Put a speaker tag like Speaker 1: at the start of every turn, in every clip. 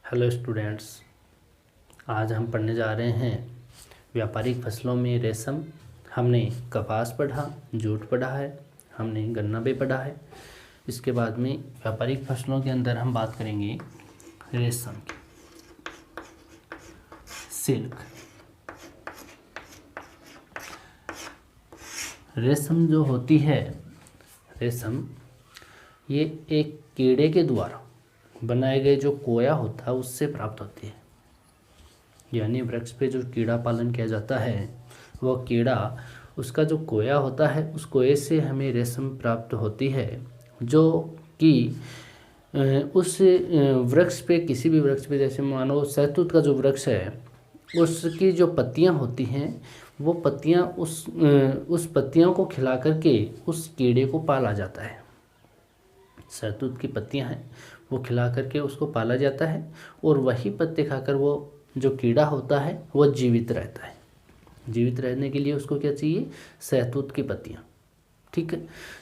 Speaker 1: Hello students, आज हम पढ़ने जा रहे हैं व्यापारिक फसलों में रेशम। हमने कपास पढ़ा, जूट पढ़ा है, हमने गन्ना भी पढ़ा है। इसके बाद में व्यापारिक फसलों के अंदर हम बात करेंगे रेशम की, सिल्क। रेशम जो होती है, रेशम ये एक कीड़े के द्वारा बनाए गए जो कोया होता है उससे प्राप्त होती है। यानी वृक्ष पे जो कीड़ा पालन किया जाता है वह कीड़ा, उसका जो कोया होता है उस कोये से हमें रेशम प्राप्त होती है, जो कि उस वृक्ष पे, किसी भी वृक्ष पे, जैसे मानो शहतूत का जो वृक्ष है उसकी जो पत्तियां होती हैं वो पत्तियां उस पत्तियों को खिला करके उस कीड़े को पाला जाता है। शहतूत की पत्तियां हैं वो खिला करके उसको पाला जाता है और वही पत्ते खाकर वो जो कीड़ा होता है वो जीवित रहता है। जीवित रहने के लिए उसको क्या चाहिए? शहतूत की पत्तियां। ठीक है।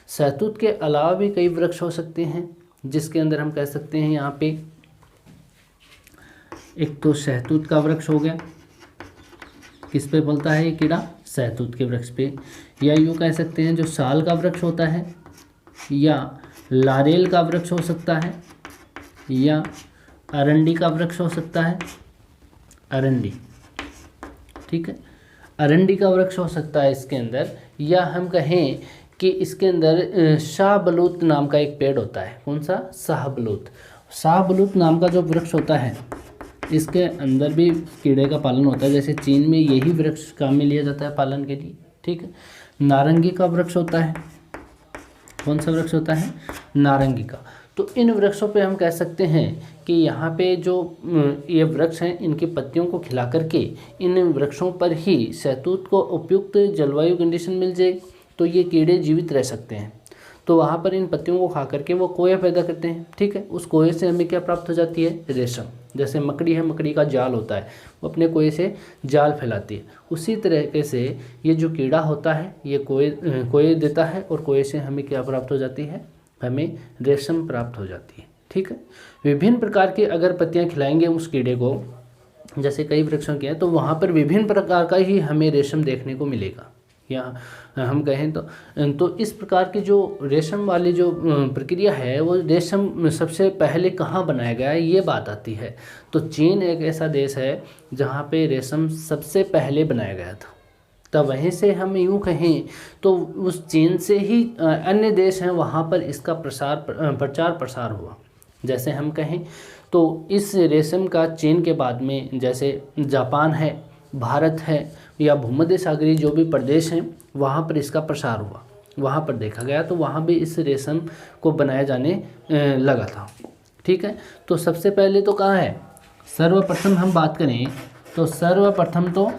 Speaker 1: शहतूत के अलावा भी कई वृक्ष हो सकते हैं, जिसके अंदर हम कह सकते हैं यहाँ पे एक तो शहतूत का वृक्ष हो गया। किस पे पलता है ये कीड़ा? शहतूत के वृक्ष पे। या यूँ कह सकते हैं जो साल का वृक्ष होता है, या लारेल का वृक्ष हो सकता है, या अरंडी का वृक्ष हो सकता है। अरंडी, ठीक है, अरंडी का वृक्ष हो सकता है इसके अंदर। या हम कहें कि इसके अंदर शाहबलूत नाम का एक पेड़ होता है। कौन सा? शाहबलूत। शाहबलूत नाम का जो वृक्ष होता है इसके अंदर भी कीड़े का पालन होता है। जैसे चीन में यही वृक्ष काम में लिया जाता है पालन के लिए। ठीक है। नारंगी का वृक्ष होता है। कौन सा वृक्ष होता है? नारंगी का। तो इन वृक्षों पे हम कह सकते हैं कि यहाँ पे जो ये वृक्ष हैं इनकी पत्तियों को खिला करके इन वृक्षों पर ही शहतूत को उपयुक्त जलवायु कंडीशन मिल जाए तो ये कीड़े जीवित रह सकते हैं। तो वहाँ पर इन पत्तियों को खा करके वो कोया पैदा करते हैं। ठीक है। उस कोये से हमें क्या प्राप्त हो जाती है? रेशम। जैसे मकड़ी है, मकड़ी का जाल होता है, वो अपने कोये से जाल फैलाती है। उसी तरीके से ये जो कीड़ा होता है ये कोये देता है और कोये से हमें क्या प्राप्त हो जाती है? हमें रेशम प्राप्त हो जाती है। ठीक है। विभिन्न प्रकार की अगर पत्तियां खिलाएंगे उस कीड़े को, जैसे कई वृक्षों के हैं, तो वहाँ पर विभिन्न प्रकार का ही हमें रेशम देखने को मिलेगा। या हम कहें तो इस प्रकार की जो रेशम वाली जो प्रक्रिया है वो रेशम सबसे पहले कहाँ बनाया गया है ये बात आती है। तो चीन एक ऐसा देश है जहाँ पे रेशम सबसे पहले बनाया गया था। तब वहीं से हम यूँ कहें तो उस चीन से ही अन्य देश हैं वहाँ पर इसका प्रचार प्रसार हुआ। जैसे हम कहें तो इस रेशम का चीन के बाद में जैसे जापान है, भारत है, या भूमध्य सागरीय जो भी प्रदेश हैं वहाँ पर इसका प्रसार हुआ, वहाँ पर देखा गया, तो वहाँ भी इस रेशम को बनाया जाने लगा था। ठीक है। तो सबसे पहले तो कहाँ है? सर्वप्रथम हम बात करें तो सर्वप्रथम तो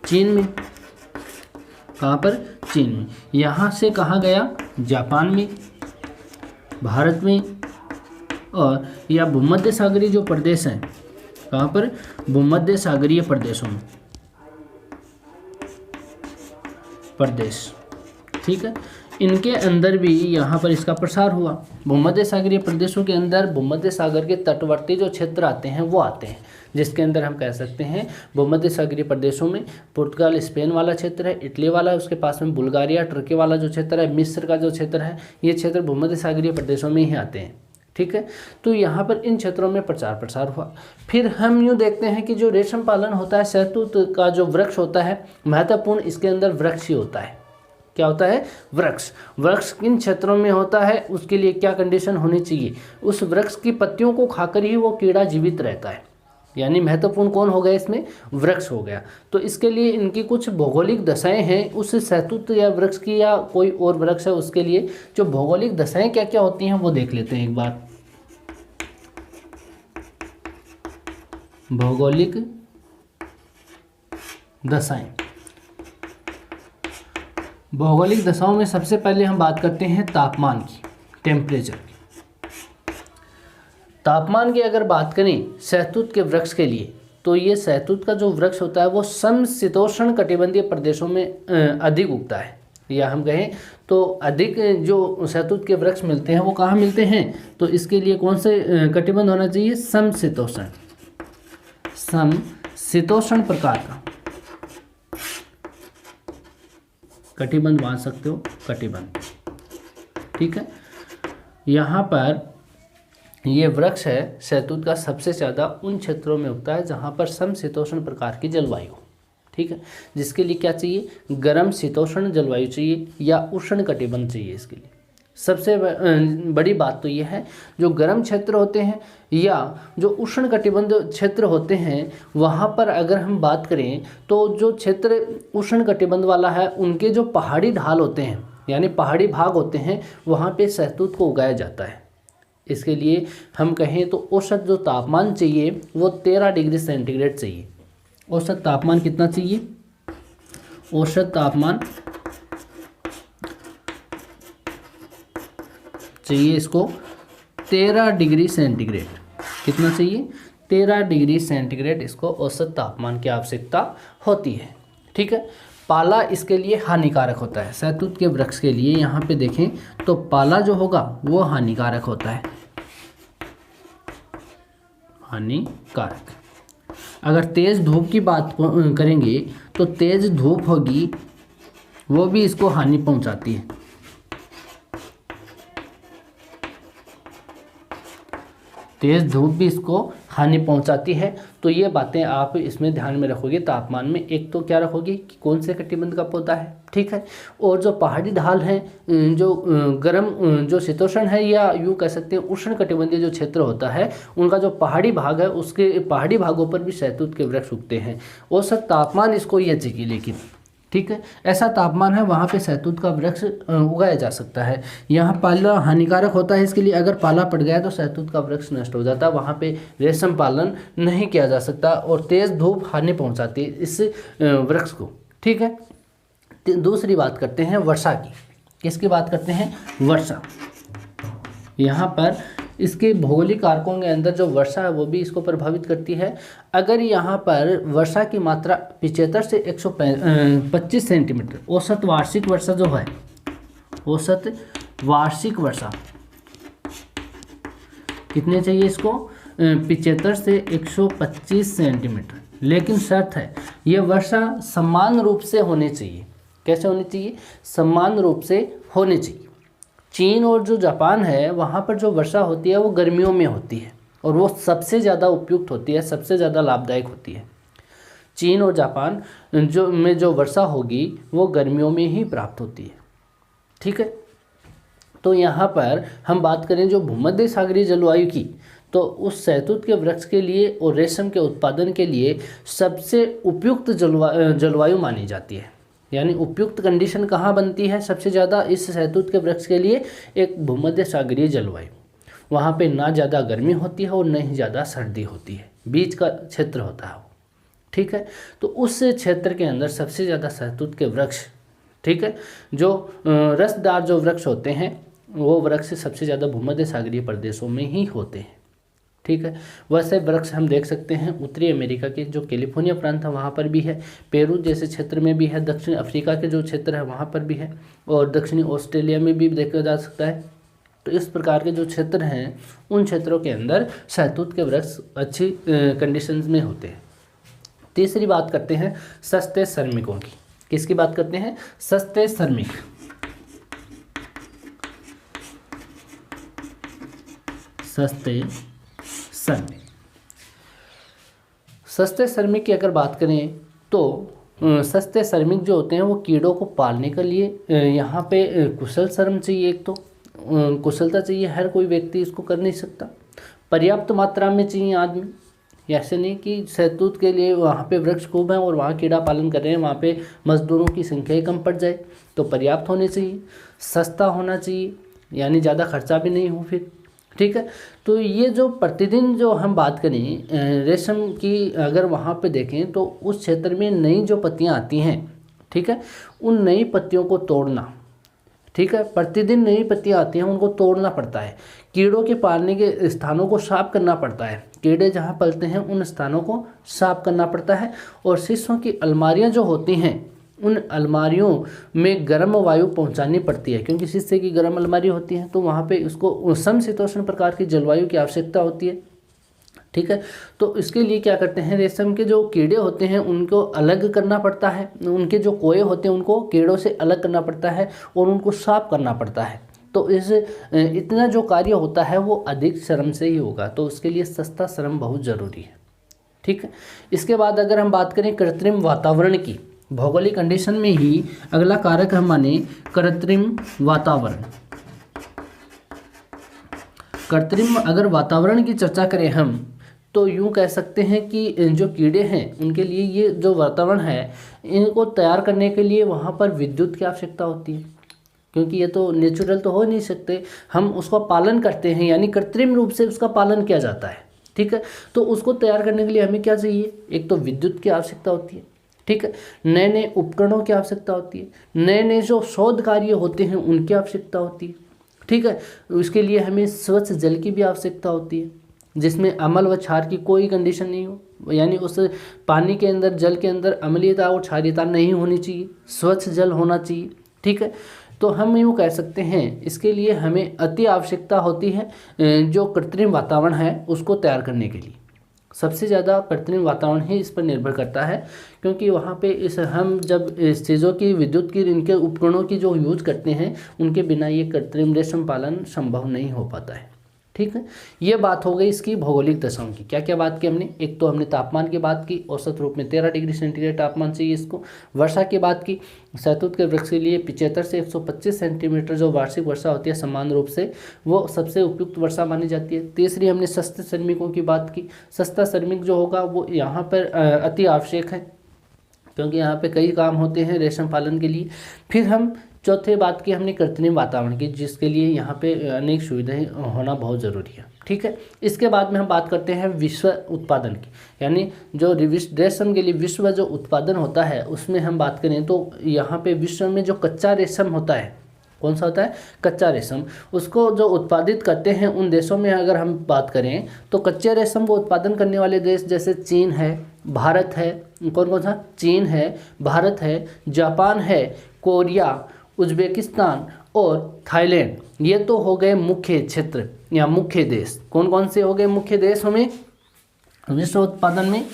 Speaker 1: चीन में। कहाँ पर? चीन में। यहाँ से कहाँ गया? जापान में, भारत में, और या भूमध्य सागरीय जो प्रदेश हैं, कहाँ पर? भूमध्य सागरीय प्रदेशों में, प्रदेश। ठीक है। इनके अंदर भी यहाँ पर इसका प्रसार हुआ। भूमध्य सागरीय प्रदेशों के अंदर भूमध्य सागर के तटवर्ती जो क्षेत्र आते हैं वो आते हैं, जिसके अंदर हम कह सकते हैं भूमध्य सागरीय प्रदेशों में पुर्तगाल स्पेन वाला क्षेत्र है, इटली वाला है, उसके पास में बुल्गारिया टर्की वाला जो क्षेत्र है, मिस्र का जो क्षेत्र है, ये क्षेत्र भूमध्य सागरीय प्रदेशों में ही आते हैं। ठीक है। तो यहाँ पर इन क्षेत्रों में प्रचार प्रसार हुआ। फिर हम यूँ देखते हैं कि जो रेशम पालन होता है, शहतूत का जो वृक्ष होता है, महत्वपूर्ण इसके अंदर वृक्ष ही होता है। क्या होता है? वृक्ष। वृक्ष किन क्षेत्रों में होता है उसके लिए क्या कंडीशन होनी चाहिए? उस वृक्ष की पत्तियों को खाकर ही वो कीड़ा जीवित रहता है। यानी महत्वपूर्ण कौन हो गया इसमें? वृक्ष हो गया। तो इसके लिए इनकी कुछ भौगोलिक दशाएं हैं उस शहतूत या वृक्ष की, या कोई और वृक्ष है उसके लिए जो भौगोलिक दशाएं क्या क्या होती हैं वो देख लेते हैं एक बार। भौगोलिक दशाएं। भौगोलिक दशाओं में सबसे पहले हम बात करते हैं तापमान की, टेम्परेचर की। तापमान की अगर बात करें शहतूत के वृक्ष के लिए, तो ये शहतूत का जो वृक्ष होता है वो समशीतोष्ण कटिबंधीय प्रदेशों में अधिक उगता है। या हम कहें तो अधिक जो शहतूत के वृक्ष मिलते हैं वो कहाँ मिलते हैं, तो इसके लिए कौन से कटिबंध होना चाहिए, समशीतोष्ण, समशीतोष्ण प्रकार का कटिबंध मान सकते हो, कटिबंध। ठीक है, यहाँ पर ये वृक्ष है शहतूत का, सबसे ज़्यादा उन क्षेत्रों में उगता है जहाँ पर समशीतोष्ण प्रकार की जलवायु हो। ठीक है, जिसके लिए क्या चाहिए, गर्म शीतोष्ण जलवायु चाहिए या उष्ण कटिबंध चाहिए। इसके लिए सबसे बड़ी बात तो ये है, जो गर्म क्षेत्र होते हैं या जो उष्ण कटिबंध क्षेत्र होते हैं, वहाँ पर अगर हम बात करें तो जो क्षेत्र उष्ण कटिबंध वाला है उनके जो पहाड़ी ढाल होते हैं यानी पहाड़ी भाग होते हैं, वहाँ पे शहतूत को उगाया जाता है। इसके लिए हम कहें तो औसत जो तापमान चाहिए वो 13 डिग्री सेंटीग्रेड चाहिए। औसत तापमान कितना चाहिए, औसत तापमान चाहिए इसको 13 डिग्री सेंटीग्रेड। कितना चाहिए, 13 डिग्री सेंटीग्रेड इसको औसत तापमान की आवश्यकता होती है। ठीक है, पाला इसके लिए हानिकारक होता है। शहतूत के वृक्ष के लिए यहाँ पे देखें तो पाला जो होगा वो हानिकारक होता है, हानिकारक। अगर तेज़ धूप की बात करेंगे तो तेज़ धूप होगी वो भी इसको हानि पहुंचाती है। तेज़ धूप भी इसको हानि पहुंचाती है। तो ये बातें आप इसमें ध्यान में रखोगे। तापमान में एक तो क्या रखोगे कि कौन से कटिबंध का पौधा है, ठीक है, और जो पहाड़ी ढाल है, जो गर्म जो शीतोष्ण है या यूँ कह सकते हैं उष्ण कटिबंधीय जो क्षेत्र होता है, उनका जो पहाड़ी भाग है उसके पहाड़ी भागों पर भी शहतूत के वृक्ष उगते हैं। औसत तापमान इसको ये चाहिए, लेकिन ठीक है ऐसा तापमान है वहाँ पे शहतूत का वृक्ष उगाया जा सकता है। यहाँ पाला हानिकारक होता है, इसके लिए अगर पाला पड़ गया तो शहतूत का वृक्ष नष्ट हो जाता है, वहाँ पे रेशम पालन नहीं किया जा सकता और तेज़ धूप हानि पहुँचाती है इस वृक्ष को। ठीक है, दूसरी बात करते हैं वर्षा की। किसकी बात करते हैं, वर्षा। यहाँ पर इसके भौगोलिक कारकों के अंदर जो वर्षा है वो भी इसको प्रभावित करती है। अगर यहाँ पर वर्षा की मात्रा 75 से 125 सेंटीमीटर, औसत वार्षिक वर्षा जो है, औसत वार्षिक वर्षा कितने चाहिए इसको, 75 से 125 सेंटीमीटर। लेकिन शर्त है ये वर्षा समान रूप से होनी चाहिए। कैसे होनी चाहिए, समान रूप से होनी चाहिए। चीन और जो जापान है वहाँ पर जो वर्षा होती है वो गर्मियों में होती है और वो सबसे ज़्यादा उपयुक्त होती है, सबसे ज़्यादा लाभदायक होती है। चीन और जापान जो वर्षा होगी वो गर्मियों में ही प्राप्त होती है। ठीक है, तो यहाँ पर हम बात करें जो भूमध्य सागरीय जलवायु की, तो उस शहतूत के वृक्ष के लिए और रेशम के उत्पादन के लिए सबसे उपयुक्त जलवायु मानी जाती है। यानी उपयुक्त कंडीशन कहाँ बनती है सबसे ज़्यादा इस शहतूत के वृक्ष के लिए, एक भूमध्य सागरीय जलवायु। वहाँ पे ना ज़्यादा गर्मी होती है और न ही ज़्यादा सर्दी होती है, बीच का क्षेत्र होता है वो। ठीक है, तो उस क्षेत्र के अंदर सबसे ज़्यादा शहतूत के वृक्ष, ठीक है, जो रसदार जो वृक्ष होते हैं वो वृक्ष सबसे ज़्यादा भूमध्य सागरीय प्रदेशों में ही होते हैं। ठीक है, वैसे वृक्ष हम देख सकते हैं उत्तरी अमेरिका के जो कैलिफोर्निया प्रांत है वहाँ पर भी है, पेरू जैसे क्षेत्र में भी है, दक्षिण अफ्रीका के जो क्षेत्र है वहाँ पर भी है और दक्षिणी ऑस्ट्रेलिया में भी देखा जा सकता है। तो इस प्रकार के जो क्षेत्र हैं उन क्षेत्रों के अंदर शहतूत के वृक्ष अच्छी कंडीशंस में होते हैं। तीसरी बात करते हैं सस्ते श्रमिकों की। किसकी बात करते हैं, सस्ते श्रमिक। सस्ते श्रमिक, सस्ते श्रमिक की अगर बात करें तो सस्ते श्रमिक जो होते हैं वो कीड़ों को पालने के लिए यहाँ पे कुशल श्रम चाहिए। एक तो कुशलता चाहिए, हर कोई व्यक्ति इसको कर नहीं सकता, पर्याप्त मात्रा में चाहिए आदमी। ऐसे नहीं कि शहतूत के लिए वहाँ पे वृक्ष खूब हैं और वहाँ कीड़ा पालन कर रहे हैं, वहाँ पे मजदूरों की संख्या ही कम पड़ जाए। तो पर्याप्त होने चाहिए, सस्ता होना चाहिए, यानी ज़्यादा खर्चा भी नहीं हो फिर। ठीक है, तो ये जो प्रतिदिन जो हम बात करें रेशम की, अगर वहाँ पे देखें तो उस क्षेत्र में नई जो पत्तियाँ आती हैं, ठीक है, उन नई पत्तियों को तोड़ना, ठीक है, प्रतिदिन नई पत्तियाँ आती हैं उनको तोड़ना पड़ता है। कीड़ों के पालने के स्थानों को साफ करना पड़ता है, कीड़े जहाँ पलते हैं उन स्थानों को साफ करना पड़ता है। और शीशों की अलमारियाँ जो होती हैं उन अलमारियों में गर्म वायु पहुंचानी पड़ती है, क्योंकि शीशे की गर्म अलमारी होती है तो वहाँ पे उसको समशीतोष्ण प्रकार की जलवायु की आवश्यकता होती है। ठीक है, तो इसके लिए क्या करते हैं, रेशम के जो कीड़े होते हैं उनको अलग करना पड़ता है, उनके जो कोए होते हैं उनको कीड़ों से अलग करना पड़ता है और उनको साफ करना पड़ता है। तो इतना जो कार्य होता है वो अधिक श्रम से ही होगा, तो उसके लिए सस्ता श्रम बहुत ज़रूरी है। ठीक है, इसके बाद अगर हम बात करें कृत्रिम वातावरण की, भौगोलिक कंडीशन में ही अगला कारक हम माने कृत्रिम वातावरण। कृत्रिम अगर वातावरण की चर्चा करें हम तो यूँ कह सकते हैं कि जो कीड़े हैं उनके लिए ये जो वातावरण है इनको तैयार करने के लिए वहाँ पर विद्युत की आवश्यकता होती है, क्योंकि ये तो नेचुरल तो हो नहीं सकते, हम उसका पालन करते हैं, यानी कृत्रिम रूप से उसका पालन किया जाता है। ठीक है, तो उसको तैयार करने के लिए हमें क्या चाहिए, एक तो विद्युत की आवश्यकता होती है। ठीक है, नए नए उपकरणों की आवश्यकता होती है, नए नए जो शोध कार्य होते हैं उनकी आवश्यकता होती है। ठीक है, उसके लिए हमें स्वच्छ जल की भी आवश्यकता होती है, जिसमें अम्ल व क्षार की कोई कंडीशन नहीं हो, यानी उस पानी के अंदर, जल के अंदर अम्लीयता और क्षारीयता नहीं होनी चाहिए, स्वच्छ जल होना चाहिए। ठीक है, तो हम यूँ कह सकते हैं इसके लिए हमें अति आवश्यकता होती है जो कृत्रिम वातावरण है उसको तैयार करने के लिए। सबसे ज़्यादा कृत्रिम वातावरण ही इस पर निर्भर करता है, क्योंकि वहाँ पे हम जब इस चीज़ों की, विद्युत की, इनके उपकरणों की जो यूज करते हैं उनके बिना ये कृत्रिम रेशम पालन संभव नहीं हो पाता है। ठीक है, ये बात हो गई इसकी भौगोलिक दशाओं की। क्या क्या बात की हमने, एक तो हमने तापमान की बात की, औसत रूप में 13 डिग्री सेंटीग्रेड तापमान चाहिए इसको। वर्षा की बात की, शहतूत के वृक्ष के लिए 75 से 125 सेंटीमीटर जो वार्षिक वर्षा होती है समान रूप से, वो सबसे उपयुक्त वर्षा मानी जाती है। तीसरी हमने सस्ते श्रमिकों की बात की, सस्ता श्रमिक जो होगा वो यहाँ पर अति आवश्यक है, क्योंकि यहाँ पे कई काम होते हैं रेशम पालन के लिए। फिर हम चौथे बात की हमने कृत्रिम वातावरण की, जिसके लिए यहाँ पे अनेक सुविधाएं होना बहुत ज़रूरी है। ठीक है, इसके बाद में हम बात करते हैं विश्व उत्पादन की, यानी जो रेशम के लिए विश्व जो उत्पादन होता है उसमें हम बात करें तो यहाँ पे विश्व में जो कच्चा रेशम होता है, कौन सा होता है, कच्चा रेशम, उसको जो उत्पादित करते हैं उन देशों में अगर हम बात करें तो कच्चे रेशम को उत्पादन करने वाले देश जैसे चीन है, भारत है, कौन कौन सा, चीन है, भारत है, जापान है, कोरिया, उज्बेकिस्तान और थाईलैंड, ये तो हो गए मुख्य क्षेत्र या मुख्य देश। कौन कौन से हो गए मुख्य देश हमें विश्व उत्पादन में,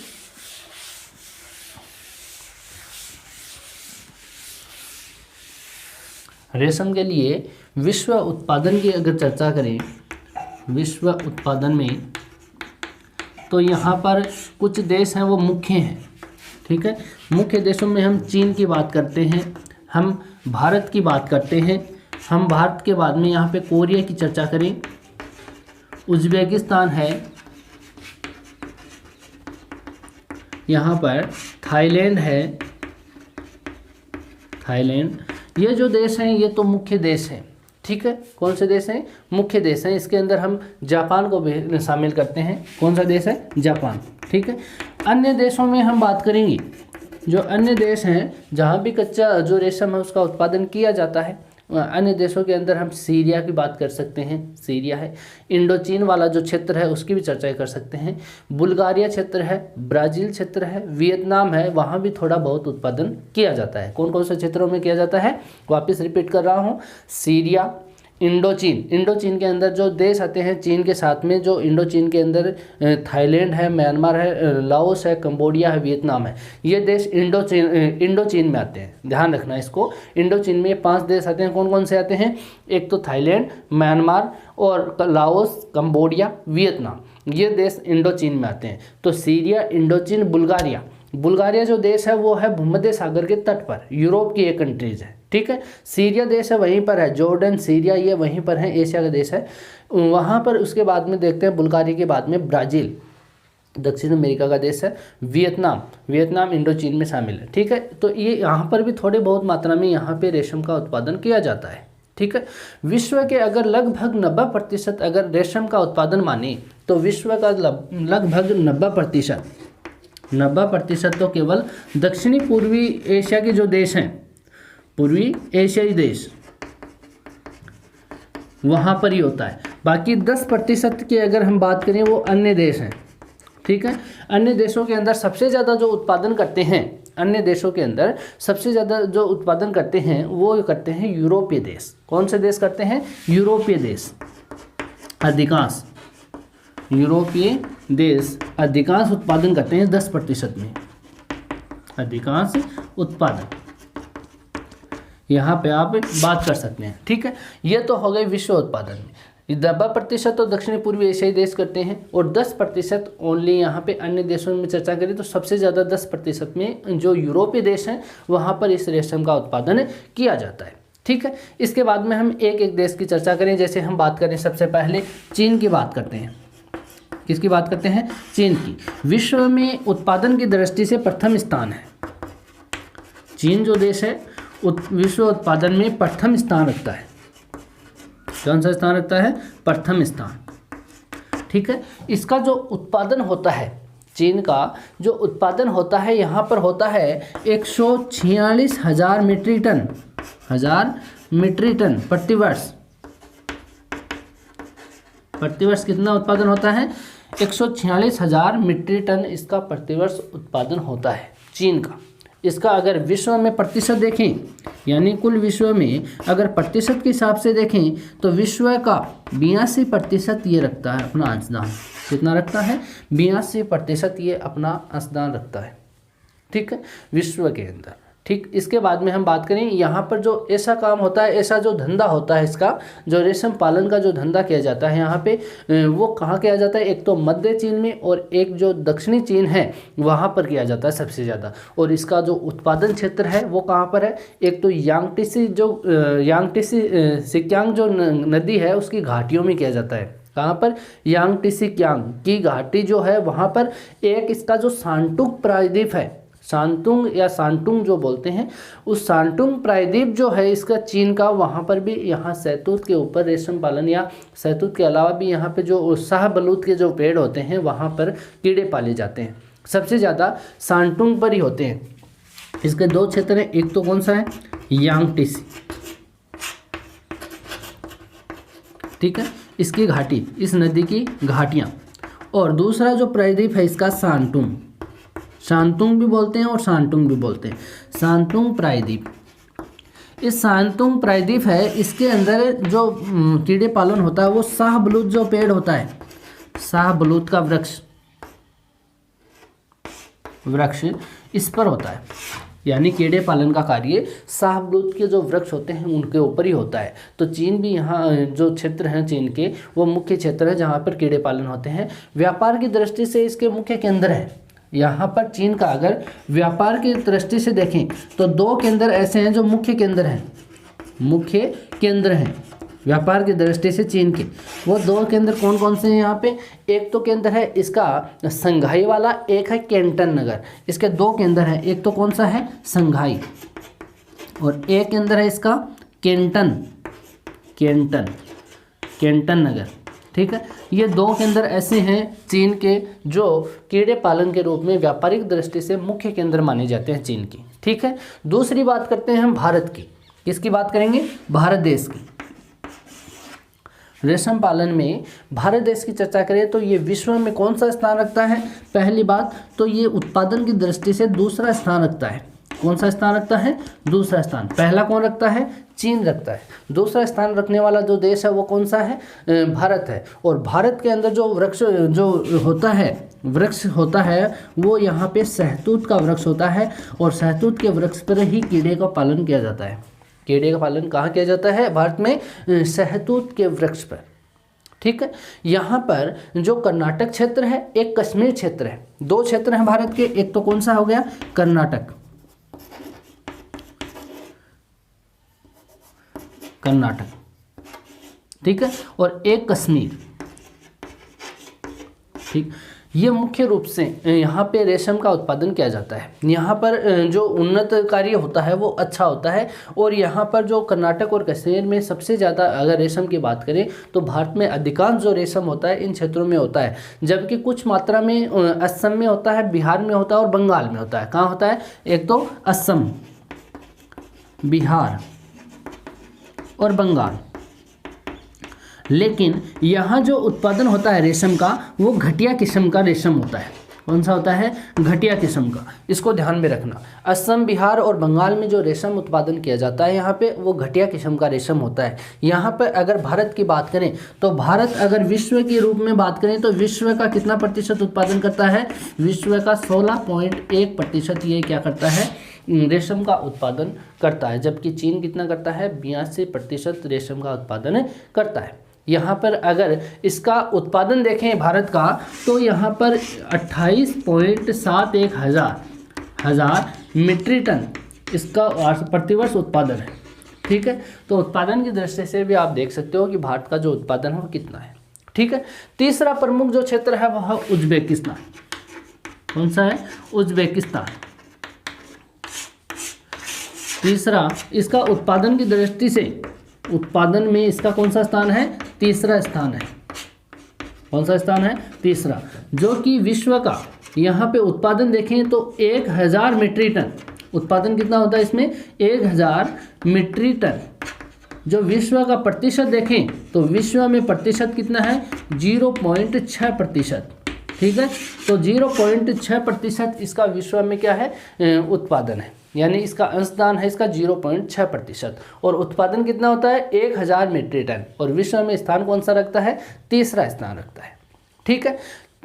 Speaker 1: रेशम के लिए विश्व उत्पादन की अगर चर्चा करें, विश्व उत्पादन में तो यहाँ पर कुछ देश हैं वो मुख्य हैं। ठीक है, मुख्य देशों में हम चीन की बात करते हैं, हम भारत की बात करते हैं, हम भारत के बाद में यहाँ पे कोरिया की चर्चा करें, उज्बेकिस्तान है, यहाँ पर थाईलैंड है, थाईलैंड, ये जो देश हैं ये तो मुख्य देश हैं। ठीक है, कौन से देश हैं, मुख्य देश हैं। इसके अंदर हम जापान को भी शामिल करते हैं, कौन सा देश है, जापान। ठीक है, अन्य देशों में हम बात करेंगे, जो अन्य देश हैं जहाँ भी कच्चा जो रेशम है उसका उत्पादन किया जाता है, अन्य देशों के अंदर हम सीरिया की बात कर सकते हैं, सीरिया है, इंडोचीन वाला जो क्षेत्र है उसकी भी चर्चा कर सकते हैं, बुल्गारिया क्षेत्र है, ब्राज़ील क्षेत्र है, वियतनाम है, वहाँ भी थोड़ा बहुत उत्पादन किया जाता है। कौन कौन से क्षेत्रों में किया जाता है, वापस रिपीट कर रहा हूँ, सीरिया, इंडोचीन, इंडोचीन के अंदर जो देश आते हैं चीन के साथ में, जो इंडोचीन के अंदर थाईलैंड है, म्यांमार है, लाओस है, कंबोडिया है, वियतनाम है, ये देश इंडोचीन में आते हैं। ध्यान रखना इसको, इंडोचीन में 5 देश आते हैं। कौन कौन से आते हैं, एक तो थाईलैंड, म्यांमार और लाओस, कंबोडिया, वियतनाम, ये देश इंडोचीन में आते हैं। तो सीरिया, इंडोचीन, बुल्गारिया, बुल्गारिया जो देश है वो है भूमध्य सागर के तट पर, यूरोप की एक कंट्रीज है। ठीक है, सीरिया देश है वहीं पर है, जॉर्डन, सीरिया ये वहीं पर है, एशिया का देश है वहाँ पर। उसके बाद में देखते हैं बुल्गारिया के बाद में ब्राज़ील, दक्षिण अमेरिका का देश है, वियतनाम, वियतनाम इंडोचीन में शामिल है। ठीक है, तो ये यहाँ पर भी थोड़े बहुत मात्रा में यहाँ पे रेशम का उत्पादन किया जाता है। ठीक है, विश्व के अगर लगभग 90% अगर रेशम का उत्पादन माने तो विश्व का लगभग 90% तो केवल दक्षिणी पूर्वी एशिया के जो देश हैं, पूर्वी एशियाई देश, वहाँ पर ही होता है। बाकी 10% की अगर हम बात करें वो अन्य देश हैं। ठीक है, अन्य देशों के अंदर सबसे ज़्यादा जो उत्पादन करते हैं अन्य देशों के अंदर सबसे ज़्यादा जो उत्पादन करते हैं वो करते हैं यूरोपीय देश। कौन से देश करते हैं? यूरोपीय देश। अधिकांश यूरोपीय देश अधिकांश उत्पादन करते हैं 10% में, अधिकांश उत्पादन यहाँ पे आप बात कर सकते हैं। ठीक है, ये तो हो गई विश्व उत्पादन में। 90% तो दक्षिणी पूर्वी एशियाई देश करते हैं और 10% ओनली यहाँ पे अन्य देशों में चर्चा करें तो सबसे ज़्यादा 10% में जो यूरोपीय देश हैं वहाँ पर इस रेशम का उत्पादन किया जाता है। ठीक है, इसके बाद में हम एक एक देश की चर्चा करें। जैसे हम बात करें सबसे पहले चीन की बात करते हैं। किसकी बात करते हैं? चीन की। विश्व में उत्पादन की दृष्टि से प्रथम स्थान है। चीन जो देश है विश्व उत्पादन में प्रथम स्थान रखता है। कौन सा स्थान रखता है? प्रथम स्थान। ठीक है, इसका जो उत्पादन होता है, चीन का जो उत्पादन होता है यहाँ पर होता है 146,000 मीट्रिक टन प्रतिवर्ष। प्रतिवर्ष कितना उत्पादन होता है? 146,000 मीट्रिक टन इसका प्रतिवर्ष उत्पादन होता है चीन का। इसका अगर विश्व में प्रतिशत देखें, यानी कुल विश्व में अगर प्रतिशत के हिसाब से देखें तो विश्व का 82% ये रखता है अपना अंशदान। कितना रखता है? 82% ये अपना अंशदान रखता है। ठीक है, विश्व के अंदर। ठीक, इसके बाद में हम बात करें यहाँ पर जो ऐसा काम होता है, ऐसा जो धंधा होता है, इसका जो रेशम पालन का जो धंधा किया जाता है यहाँ पे, वो कहाँ किया जाता है? एक तो मध्य चीन में और एक जो दक्षिणी चीन है वहाँ पर किया जाता है सबसे ज़्यादा। और इसका जो उत्पादन क्षेत्र है वो कहाँ पर है? एक तो यांगटीसी सिक्यांग जो नदी है उसकी घाटियों में किया जाता है। कहाँ पर? यांगटीसी कियांग की घाटी जो है वहाँ पर। एक इसका जो शांतुंग प्रायद्वीप है, शांतुंग या शांतुंग जो बोलते हैं, उस शांतुंग प्रायद्वीप जो है इसका चीन का, वहाँ पर भी यहाँ शहतूत के ऊपर रेशम पालन, या शहतूत के अलावा भी यहाँ पे जो शाहबलूत के जो पेड़ होते हैं वहाँ पर कीड़े पाले जाते हैं। सबसे ज़्यादा शांतुंग पर ही होते हैं। इसके दो क्षेत्र हैं, एक तो कौन सा है? यांगटीसी। ठीक है, इसकी घाटी, इस नदी की घाटियाँ। और दूसरा जो प्रायद्वीप है इसका शांतुंग, शांतुंग भी बोलते हैं और शांतुंग भी बोलते हैं, शांतुंग प्रायद्वीप। इस शांतुंग प्रायद्वीप है, इसके अंदर जो कीड़े पालन होता है वो शाहबलूत जो पेड़ होता है, शाहबलूत का वृक्ष इस पर होता है। यानी कीड़े पालन का कार्य शाहबलूत के जो वृक्ष होते हैं उनके ऊपर ही होता है। तो चीन भी यहाँ जो क्षेत्र हैं चीन के, वो मुख्य क्षेत्र है जहाँ पर कीड़े पालन होते हैं। व्यापार की दृष्टि से इसके मुख्य केंद्र है। यहाँ पर चीन का अगर व्यापार की दृष्टि से देखें तो दो केंद्र ऐसे हैं जो मुख्य केंद्र हैं व्यापार की दृष्टि से चीन के। वो दो केंद्र कौन कौन से हैं यहाँ पे? एक तो केंद्र है इसका संघाई वाला, एक है कैंटन नगर। इसके दो केंद्र हैं, एक तो कौन सा है? संघाई, और एक केंद्र है इसका कैंटन नगर। ठीक है, ये दो केंद्र ऐसे हैं चीन के जो कीड़े पालन के रूप में व्यापारिक दृष्टि से मुख्य केंद्र माने जाते हैं चीन की। ठीक है, दूसरी बात करते हैं हम भारत की। किसकी बात करेंगे? भारत देश की। रेशम पालन में भारत देश की चर्चा करें तो ये विश्व में कौन सा स्थान रखता है? पहली बात तो ये उत्पादन की दृष्टि से दूसरा स्थान रखता है। कौन सा स्थान रखता है? दूसरा स्थान। पहला कौन रखता है? चीन रखता है। दूसरा स्थान रखने वाला जो देश है वो कौन सा है? भारत है। और भारत के अंदर जो वृक्ष होता है वो यहाँ पे शहतूत का वृक्ष होता है, और शहतूत के वृक्ष पर ही कीड़े का पालन किया जाता है। कीड़े का पालन कहाँ किया जाता है? भारत में शहतूत के वृक्ष पर। ठीक है, यहाँ पर जो कर्नाटक क्षेत्र है, एक कश्मीर क्षेत्र है। दो क्षेत्र हैं भारत के, एक तो कौन सा हो गया? कर्नाटक, ठीक है, और एक कश्मीर। ठीक, ये मुख्य रूप से यहाँ पे रेशम का उत्पादन किया जाता है। यहाँ पर जो उन्नत कार्य होता है वो अच्छा होता है। और यहाँ पर जो कर्नाटक और कश्मीर में सबसे ज़्यादा अगर रेशम की बात करें तो भारत में अधिकांश जो रेशम होता है इन क्षेत्रों में होता है, जबकि कुछ मात्रा में असम में होता है, बिहार में होता है और बंगाल में होता है। कहाँ होता है? एक तो असम, बिहार और बंगाल। लेकिन यहाँ जो उत्पादन होता है रेशम का वो घटिया किस्म का रेशम होता है। कौन सा होता है, घटिया किस्म का, इसको ध्यान में रखना। असम, बिहार और बंगाल में जो रेशम उत्पादन किया जाता है यहाँ पे वो घटिया किस्म का रेशम होता है। यहाँ पर अगर भारत की बात करें तो भारत अगर विश्व के रूप में बात करें तो विश्व का कितना प्रतिशत उत्पादन करता है, विश्व का 16.1% ये क्या करता है, रेशम का उत्पादन करता है, जबकि चीन कितना करता है, 82% रेशम का उत्पादन करता है। यहाँ पर अगर इसका उत्पादन देखें भारत का तो यहाँ पर 28.71 हजार मीट्रिक टन इसका प्रतिवर्ष उत्पादन है। ठीक है, तो उत्पादन की दृष्टि से भी आप देख सकते हो कि भारत का जो उत्पादन है वो कितना है। ठीक है, तीसरा प्रमुख जो क्षेत्र है वह उज्बेकिस्तान। कौन सा है, उज्बेकिस्तान। तीसरा, इसका उत्पादन की दृष्टि से उत्पादन में इसका कौन सा स्थान है, तीसरा स्थान है। कौन सा स्थान है, तीसरा, जो कि विश्व का यहाँ पे उत्पादन देखें तो 1000 मीट्रिक टन उत्पादन कितना होता है इसमें, 1000 मीट्रिक टन। जो विश्व का प्रतिशत देखें तो विश्व में प्रतिशत कितना है, 0.6%। ठीक है, तो 0.6% इसका विश्व में क्या है, उत्पादन है, यानी इसका अंशदान है इसका 0.6%। और उत्पादन कितना होता है, 1000 मीट्रिक टन, और विश्व में स्थान कौन सा रखता है, तीसरा स्थान रखता है। ठीक है,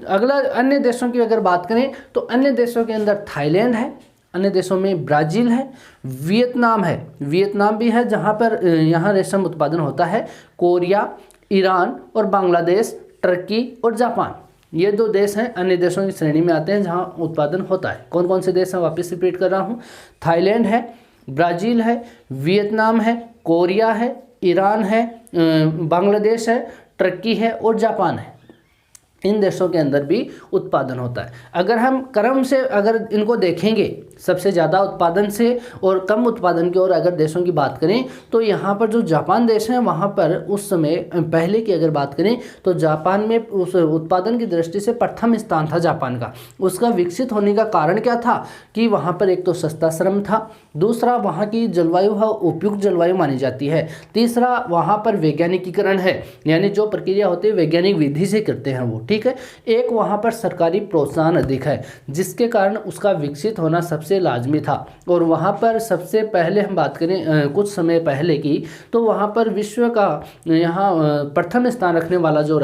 Speaker 1: अगला अन्य देशों की अगर बात करें तो अन्य देशों के अंदर थाईलैंड है, अन्य देशों में ब्राज़ील है, वियतनाम है, वियतनाम भी है जहाँ पर यहाँ रेशम उत्पादन होता है, कोरिया, ईरान और बांग्लादेश, टर्की और जापान, ये 2 देश हैं अन्य देशों की श्रेणी में आते हैं जहाँ उत्पादन होता है। कौन कौन से देश हैं, वापस रिपीट कर रहा हूँ, थाईलैंड है, ब्राज़ील है, वियतनाम है, कोरिया है, ईरान है, बांग्लादेश है, टर्की है और जापान है। इन देशों के अंदर भी उत्पादन होता है। अगर हम क्रम से अगर इनको देखेंगे, सबसे ज़्यादा उत्पादन से और कम उत्पादन की ओर अगर देशों की बात करें तो यहाँ पर जो जापान देश है वहाँ पर उस समय पहले की अगर बात करें तो जापान में उस उत्पादन की दृष्टि से प्रथम स्थान था जापान का। उसका विकसित होने का कारण क्या था कि वहाँ पर एक तो सस्ता श्रम था, दूसरा वहाँ की जलवायु है उपयुक्त जलवायु मानी जाती है, तीसरा वहाँ पर वैज्ञानिकीकरण है, यानी जो प्रक्रिया होती है वैज्ञानिक विधि से करते हैं वो। ठीक है, एक वहाँ पर सरकारी प्रोत्साहन अधिक है जिसके कारण उसका विकसित होना सबसे लाजमी था। और वहाँ पर सबसे पहले हम बात करें कुछ समय पहले की तो वहाँ पर विश्व का यहाँ प्रथम स्थान रखने वाला जो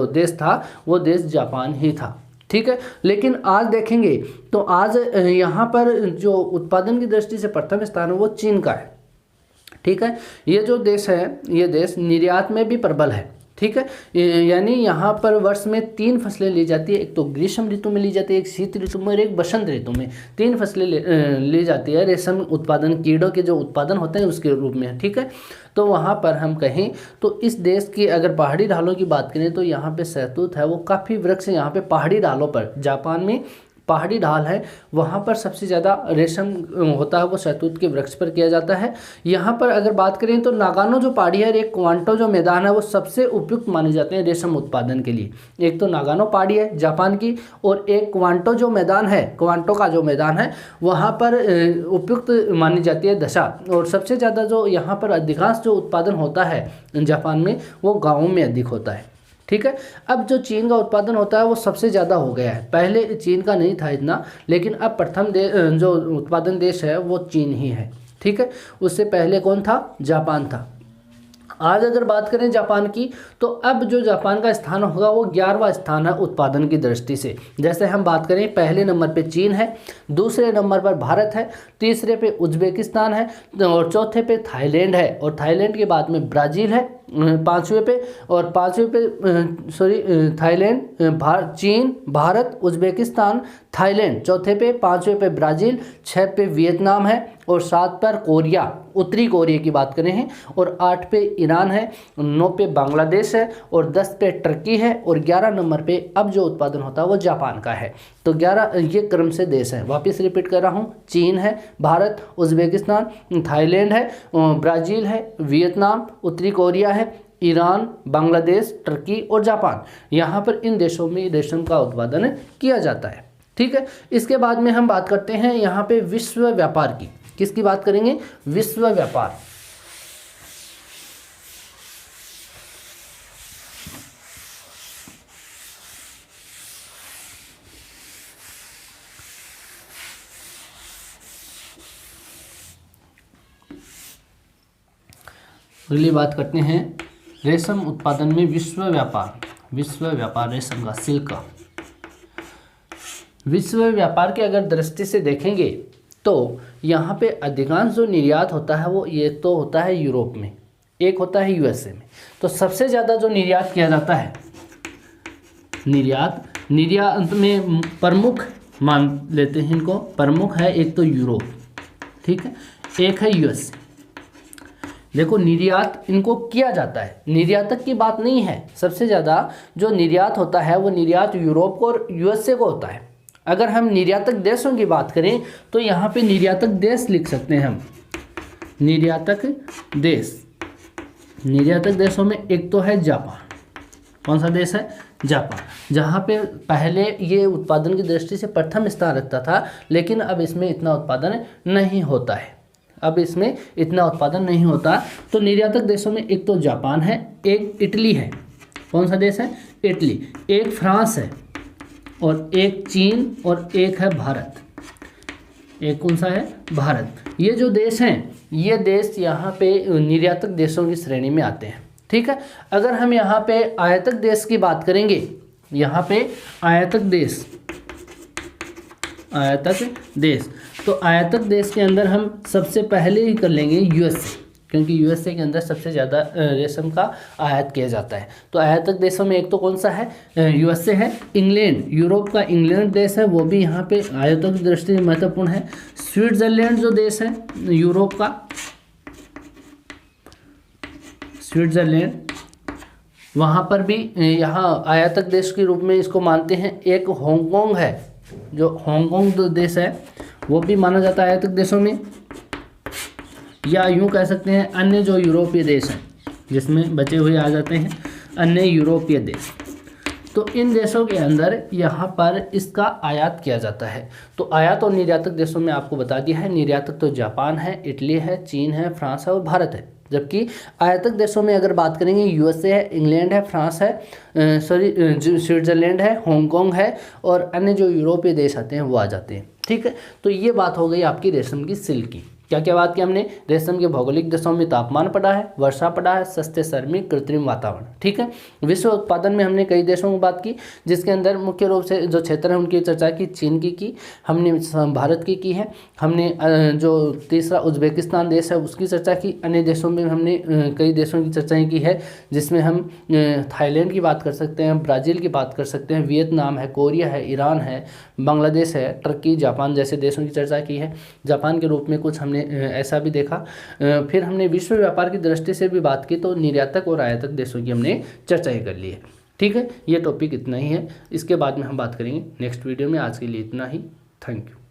Speaker 1: देश था वो देश जापान ही था। ठीक है, लेकिन आज देखेंगे तो आज यहाँ पर जो उत्पादन की दृष्टि से प्रथम स्थान है वो चीन का है। ठीक है, ये जो देश है ये देश निर्यात में भी प्रबल है। ठीक है, यानी यहाँ पर वर्ष में 3 फसलें ली जाती है, एक तो ग्रीष्म ऋतु में ली जाती है, एक शीत ऋतु में और एक बसंत ऋतु में, 3 फसलें ली जाती है रेशम उत्पादन, कीड़ों के जो उत्पादन होते हैं उसके रूप में। ठीक है, तो वहाँ पर हम कहें तो इस देश की अगर पहाड़ी ढालों की बात करें तो यहाँ पे शहतूत है वो काफ़ी वृक्ष यहाँ पे पहाड़ी ढालों पर, जापान में पहाड़ी ढाल है वहाँ पर सबसे ज़्यादा रेशम होता है वो शहतूत के वृक्ष पर किया जाता है। यहाँ पर अगर बात करें तो नागानो जो पहाड़ी है, एक क्वांटो जो मैदान है वो सबसे उपयुक्त माने जाते हैं रेशम उत्पादन के लिए। एक तो नागानो पहाड़ी है जापान की और एक क्वांटो जो मैदान है, क्वांटो का जो मैदान है वहाँ पर उपयुक्त मानी जाती है दशा। और सबसे ज़्यादा जो यहाँ पर अधिकांश जो उत्पादन होता है जापान में वो गाँवों में अधिक होता है। ठीक है, अब जो चीन का उत्पादन होता है वो सबसे ज़्यादा हो गया है, पहले चीन का नहीं था इतना, लेकिन अब प्रथम जो उत्पादन देश है वो चीन ही है। ठीक है, उससे पहले कौन था, जापान था। आज अगर बात करें जापान की तो अब जो जापान का स्थान होगा वो 11वां स्थान है उत्पादन की दृष्टि से। जैसे हम बात करें पहले नंबर पे चीन है, दूसरे नंबर पर भारत है, तीसरे पे उज्बेकिस्तान है और चौथे पे थाईलैंड है और थाईलैंड के बाद में ब्राज़ील है पाँचवें पे और थाईलैंड, चीन, भारत, उज्बेकिस्तान, थाईलैंड चौथे पे, पाँचवें पे ब्राज़ील, 6 पे वियतनाम है और 7 पर कोरिया, उत्तरी कोरिया की बात करें हैं और 8 पे ईरान है, 9 पे बांग्लादेश है और 10 पे टर्की है और 11 नंबर पे अब जो उत्पादन होता है वो जापान का है। तो 11 ये क्रम से देश हैं। वापस रिपीट कर रहा हूँ, चीन है, भारत, उज्बेकिस्तान, थाईलैंड है, ब्राज़ील है, वियतनाम, उत्तरी कोरिया है, ईरान, बांग्लादेश, टर्की और जापान। यहाँ पर इन देशों में रेशम का उत्पादन किया जाता है। ठीक है, इसके बाद में हम बात करते हैं यहाँ पे विश्व व्यापार की। किसकी बात करेंगे, विश्व व्यापार। अगली बात करते हैं रेशम उत्पादन में विश्व व्यापार रेशम का, सिल्क का। विश्व व्यापार के अगर दृष्टि से देखेंगे तो यहाँ पे अधिकांश जो निर्यात होता है वो ये तो होता है यूरोप में, एक होता है यूएसए में। तो सबसे ज़्यादा जो निर्यात किया जाता है, निर्यात में प्रमुख मान लेते हैं इनको, प्रमुख है एक तो यूरोप, ठीक है, एक है यूएसए। देखो निर्यात इनको किया जाता है, निर्यातक की बात नहीं है, सबसे ज़्यादा जो निर्यात होता है वो निर्यात यूरोप को और यूएसए को होता है। अगर हम निर्यातक देशों की बात करें तो यहाँ पे निर्यातक देश लिख सकते हैं हम, निर्यातक देशों में एक तो है जापान। कौन सा देश है? जापान, जहाँ पे पहले ये उत्पादन की दृष्टि से प्रथम स्थान रखता था, लेकिन अब इसमें इतना उत्पादन नहीं होता है, तो निर्यातक देशों में एक तो जापान है, एक इटली है। कौन सा देश है? इटली। एक फ्रांस है और एक चीन और एक है भारत। एक कौन सा है? भारत। ये जो देश हैं, ये देश यहाँ पे निर्यातक देशों की श्रेणी में आते हैं, ठीक है। अगर हम यहाँ पे आयातक देश की बात करेंगे, यहाँ पे आयातक देश, तो आयातक देश के अंदर हम सबसे पहले ही कर लेंगे यूएसए, क्योंकि यूएसए के अंदर सबसे ज़्यादा रेशम का आयात किया जाता है। तो आयातक देशों में एक तो कौन सा है? यूएसए है। इंग्लैंड, यूरोप का इंग्लैंड देश है, वो भी यहाँ पे आयातों की दृष्टि से महत्वपूर्ण है। स्विट्जरलैंड जो देश है यूरोप का, स्विट्जरलैंड, वहाँ पर भी यहाँ आयातक देश के रूप में इसको मानते हैं। एक हांगकांग है, जो हांगकांग जो देश है वो भी माना जाता है आयातक देशों में। या यूँ कह सकते हैं अन्य जो यूरोपीय देश हैं, जिसमें बचे हुए आ जाते हैं अन्य यूरोपीय देश, तो इन देशों के अंदर यहाँ पर इसका आयात किया जाता है। तो आयात और निर्यातक देशों में आपको बता दिया है, निर्यातक तो जापान है, इटली है, चीन है, फ्रांस है और भारत है। जबकि आयातक देशों में अगर बात करेंगे यूएसए है, इंग्लैंड है, फ्रांस है, स्विट्जरलैंड है, हांगकांग है और अन्य जो यूरोपीय देश आते हैं वो आ जाते हैं, ठीक है। तो ये बात हो गई आपकी रेशम की सिल्क की। क्या क्या बात की हमने? रेशम के भौगोलिक देशों में तापमान पड़ा है, वर्षा पड़ा है, सस्ते श्रमिक, कृत्रिम वातावरण, ठीक है। विश्व उत्पादन में हमने कई देशों की बात की, जिसके अंदर मुख्य रूप से जो क्षेत्र है उनकी चर्चा की। चीन की हमने, भारत की है हमने, जो तीसरा उज्बेकिस्तान देश है उसकी चर्चा की। अन्य देशों में हमने कई देशों की चर्चाएँ की है, जिसमें हम थाईलैंड की बात कर सकते हैं, ब्राज़ील की बात कर सकते हैं, वियतनाम है, कोरिया है, ईरान है, बांग्लादेश है, टर्की, जापान जैसे देशों की चर्चा की है। जापान के रूप में कुछ हमने ऐसा भी देखा। फिर हमने विश्व व्यापार की दृष्टि से भी बात की, तो निर्यातक और आयातक देशों की हमने चर्चा ही कर ली है, ठीक है। ये टॉपिक इतना ही है, इसके बाद में हम बात करेंगे नेक्स्ट वीडियो में। आज के लिए इतना ही, थैंक यू।